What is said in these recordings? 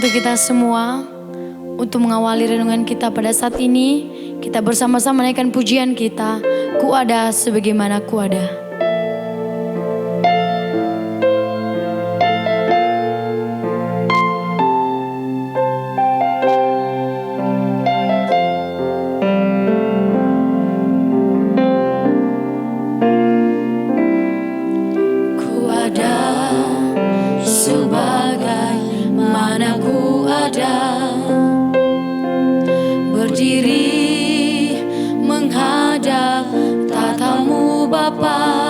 untuk kita semua. Untuk mengawali renungan kita pada saat ini, kita bersama-sama menaikkan pujian kita, Ku ada sebagaimana ku ada. Ku ada sebagaimana ku ada, berdiri menghadap tatamu Bapa.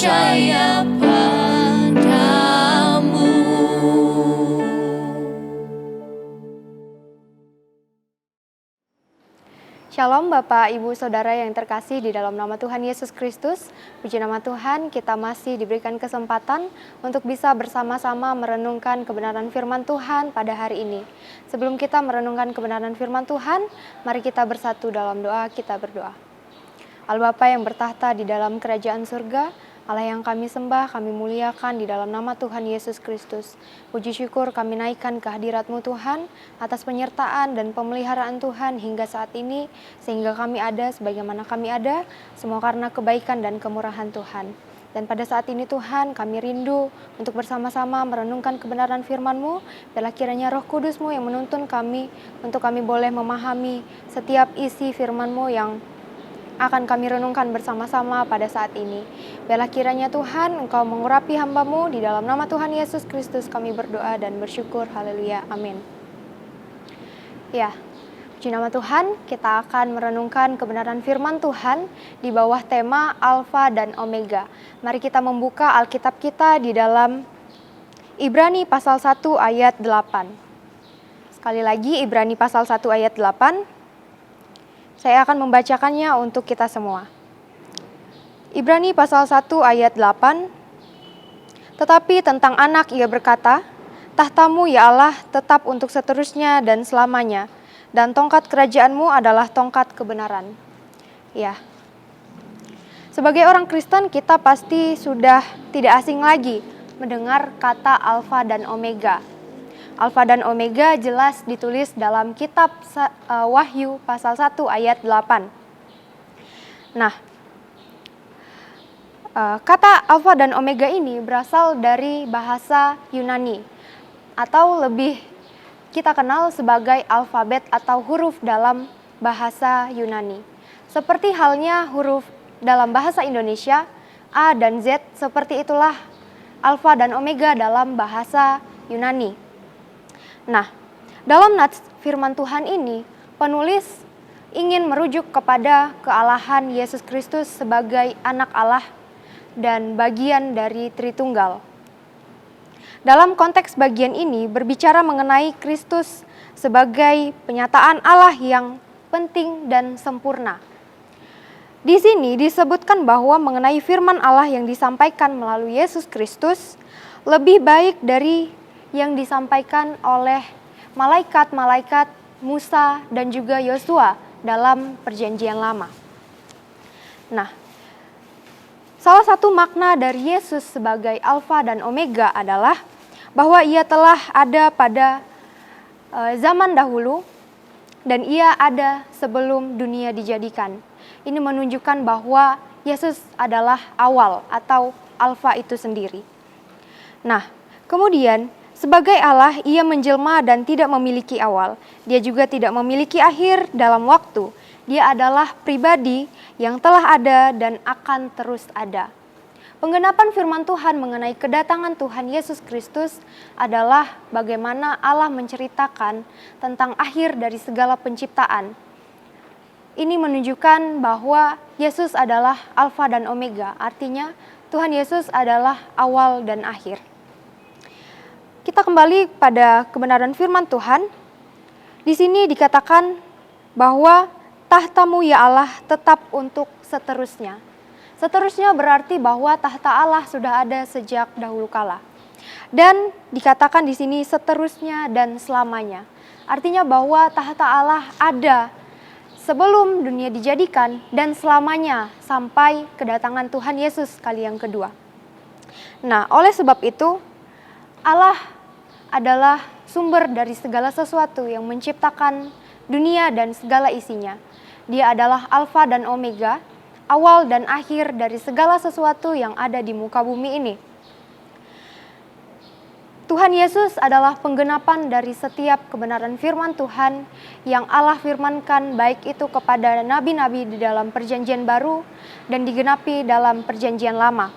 percaya padamu. Shalom Bapak, Ibu, Saudara yang terkasih di dalam nama Tuhan Yesus Kristus. Puji nama Tuhan, kita masih diberikan kesempatan untuk bisa bersama-sama merenungkan kebenaran firman Tuhan pada hari ini. Sebelum kita merenungkan kebenaran firman Tuhan, mari kita bersatu dalam doa, kita berdoa. Allah Bapa yang bertahta di dalam kerajaan surga, Allah yang kami sembah, kami muliakan di dalam nama Tuhan Yesus Kristus. Puji syukur kami naikkan kehadirat-Mu Tuhan, atas penyertaan dan pemeliharaan Tuhan hingga saat ini, sehingga kami ada sebagaimana kami ada, semua karena kebaikan dan kemurahan Tuhan. Dan pada saat ini Tuhan, kami rindu untuk bersama-sama merenungkan kebenaran firman-Mu. Biarlah kiranya Roh Kudus-Mu yang menuntun kami, untuk kami boleh memahami setiap isi firman-Mu yang akan kami renungkan bersama-sama pada saat ini. Biarlah kiranya Tuhan, Engkau mengurapi hamba-Mu, di dalam nama Tuhan Yesus Kristus kami berdoa dan bersyukur. Haleluya, amin. Ya, puji nama Tuhan, kita akan merenungkan kebenaran firman Tuhan di bawah tema Alfa dan Omega. Mari kita membuka Alkitab kita di dalam Ibrani pasal 1 ayat 8. Sekali lagi, Ibrani pasal 1 ayat 8. Saya akan membacakannya untuk kita semua. Ibrani pasal 1 ayat 8. Tetapi tentang anak ia berkata, tahta-Mu ya Allah tetap untuk seterusnya dan selamanya, dan tongkat kerajaan-Mu adalah tongkat kebenaran. Ya. Sebagai orang Kristen, kita pasti sudah tidak asing lagi mendengar kata Alfa dan Omega. Alfa dan Omega jelas ditulis dalam kitab Wahyu pasal 1 ayat 8. Nah, kata Alfa dan Omega ini berasal dari bahasa Yunani, atau lebih kita kenal sebagai alfabet atau huruf dalam bahasa Yunani. Seperti halnya huruf dalam bahasa Indonesia, A dan Z, seperti itulah Alfa dan Omega dalam bahasa Yunani. Nah, dalam nats firman Tuhan ini, penulis ingin merujuk kepada kealahan Yesus Kristus sebagai anak Allah dan bagian dari Tritunggal. Dalam konteks bagian ini berbicara mengenai Kristus sebagai penyataan Allah yang penting dan sempurna. Di sini disebutkan bahwa mengenai firman Allah yang disampaikan melalui Yesus Kristus lebih baik dari yang disampaikan oleh malaikat-malaikat Musa dan juga Yosua dalam perjanjian lama. Nah, salah satu makna dari Yesus sebagai Alfa dan Omega adalah bahwa ia telah ada pada zaman dahulu dan ia ada sebelum dunia dijadikan. Ini menunjukkan bahwa Yesus adalah awal atau Alfa itu sendiri. Nah, kemudian sebagai Allah, ia menjelma dan tidak memiliki awal. Dia juga tidak memiliki akhir dalam waktu. Dia adalah pribadi yang telah ada dan akan terus ada. Penggenapan firman Tuhan mengenai kedatangan Tuhan Yesus Kristus adalah bagaimana Allah menceritakan tentang akhir dari segala penciptaan. Ini menunjukkan bahwa Yesus adalah Alfa dan Omega, artinya Tuhan Yesus adalah awal dan akhir. Kita kembali pada kebenaran firman Tuhan. Di sini dikatakan bahwa tahta-Mu ya Allah tetap untuk seterusnya. Seterusnya berarti bahwa tahta Allah sudah ada sejak dahulu kala. Dan dikatakan di sini seterusnya dan selamanya. Artinya bahwa tahta Allah ada sebelum dunia dijadikan dan selamanya sampai kedatangan Tuhan Yesus kali yang kedua. Nah, oleh sebab itu Allah adalah sumber dari segala sesuatu yang menciptakan dunia dan segala isinya. Dia adalah Alfa dan Omega, awal dan akhir dari segala sesuatu yang ada di muka bumi ini. Tuhan Yesus adalah penggenapan dari setiap kebenaran firman Tuhan yang Allah firmankan, baik itu kepada nabi-nabi di dalam perjanjian baru dan digenapi dalam perjanjian lama.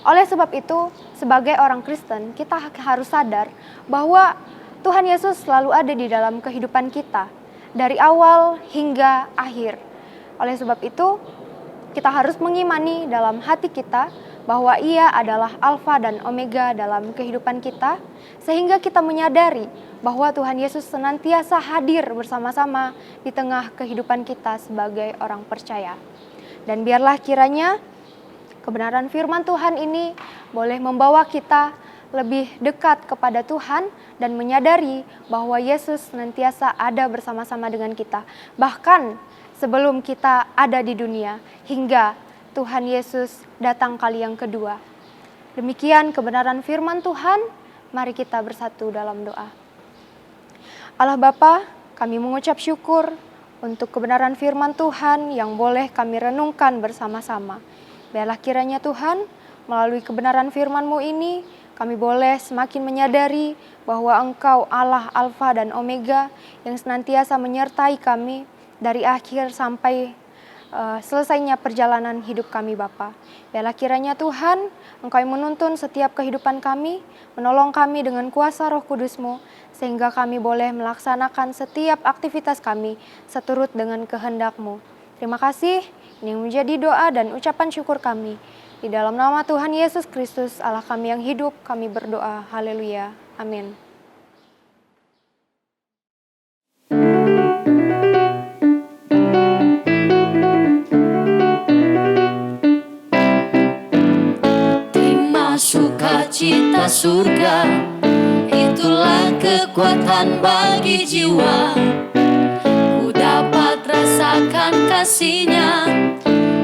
Oleh sebab itu, sebagai orang Kristen, kita harus sadar bahwa Tuhan Yesus selalu ada di dalam kehidupan kita, dari awal hingga akhir. Oleh sebab itu, kita harus mengimani dalam hati kita bahwa Ia adalah Alfa dan Omega dalam kehidupan kita, sehingga kita menyadari bahwa Tuhan Yesus senantiasa hadir bersama-sama di tengah kehidupan kita sebagai orang percaya. Dan biarlah kiranya kebenaran firman Tuhan ini boleh membawa kita lebih dekat kepada Tuhan dan menyadari bahwa Yesus senantiasa ada bersama-sama dengan kita. Bahkan sebelum kita ada di dunia, hingga Tuhan Yesus datang kali yang kedua. Demikian kebenaran firman Tuhan, mari kita bersatu dalam doa. Allah Bapa, kami mengucap syukur untuk kebenaran firman Tuhan yang boleh kami renungkan bersama-sama. Biarlah kiranya Tuhan, melalui kebenaran firman-Mu ini, kami boleh semakin menyadari bahwa Engkau Allah Alfa dan Omega yang senantiasa menyertai kami dari akhir sampai selesainya perjalanan hidup kami Bapa. Biarlah kiranya Tuhan, Engkau yang menuntun setiap kehidupan kami, menolong kami dengan kuasa Roh Kudus-Mu, sehingga kami boleh melaksanakan setiap aktivitas kami seturut dengan kehendak-Mu. Terima kasih, ini menjadi doa dan ucapan syukur kami. Di dalam nama Tuhan Yesus Kristus, Allah kami yang hidup, kami berdoa. Haleluya. Amin. Sukacita surga, itulah kekuatan bagi jiwa. Ku dapat rasakan kasih-Nya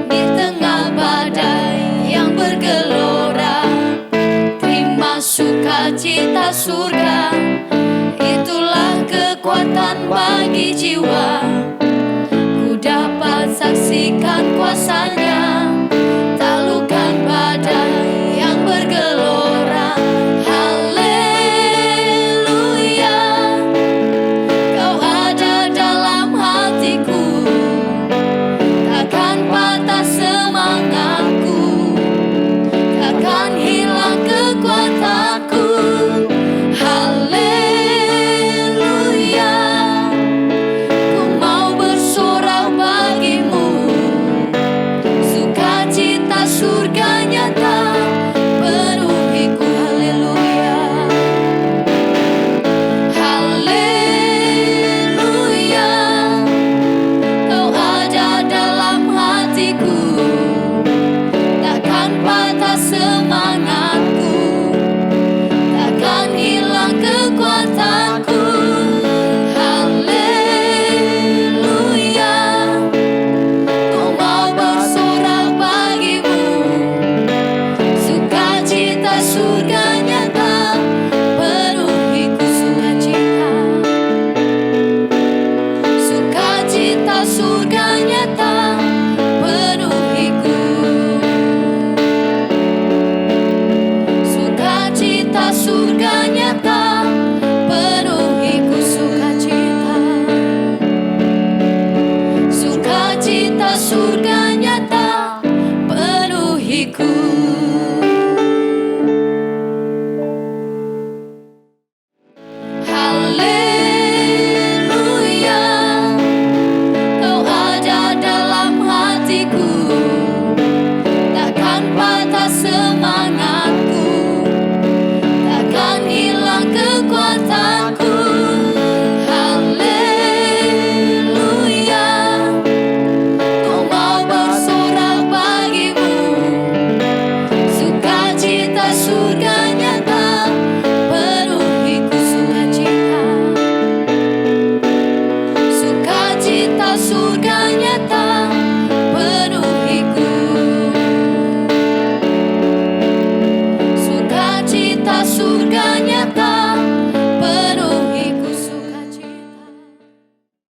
di tengah badai yang bergelora. Terima sukacita surga, itulah kekuatan bagi jiwa. Ku dapat saksikan kuasa-Nya, taklukkan badai bergelora. Haleluya, Kau ada dalam hatiku, takkan patah semangatku, takkan hilang kekuatanku. Haleluya, ku mau bersorak bagimu, sukacita surga nyata penuhiku. Haleluya, haleluya, Kau ada dalam hatiku, takkan patah semangatku, takkan hilang kekuatanku. Haleluya, ku mau bersorak bagimu, sukacita surga nyata penuhiku. Sukacita surga nyata penuhiku. Sukacita surga nyata penuhiku. Sukacita surga nyata penuhiku. Haleluya, Kau ada dalam hatiku, takkan patah semangatku, takkan hilang kekuatanku. Haleluya, ku mau bersorak bagimu, sukacita surga nyata penuhiku. Sukacita surga nyata penuhiku. Sukacita surga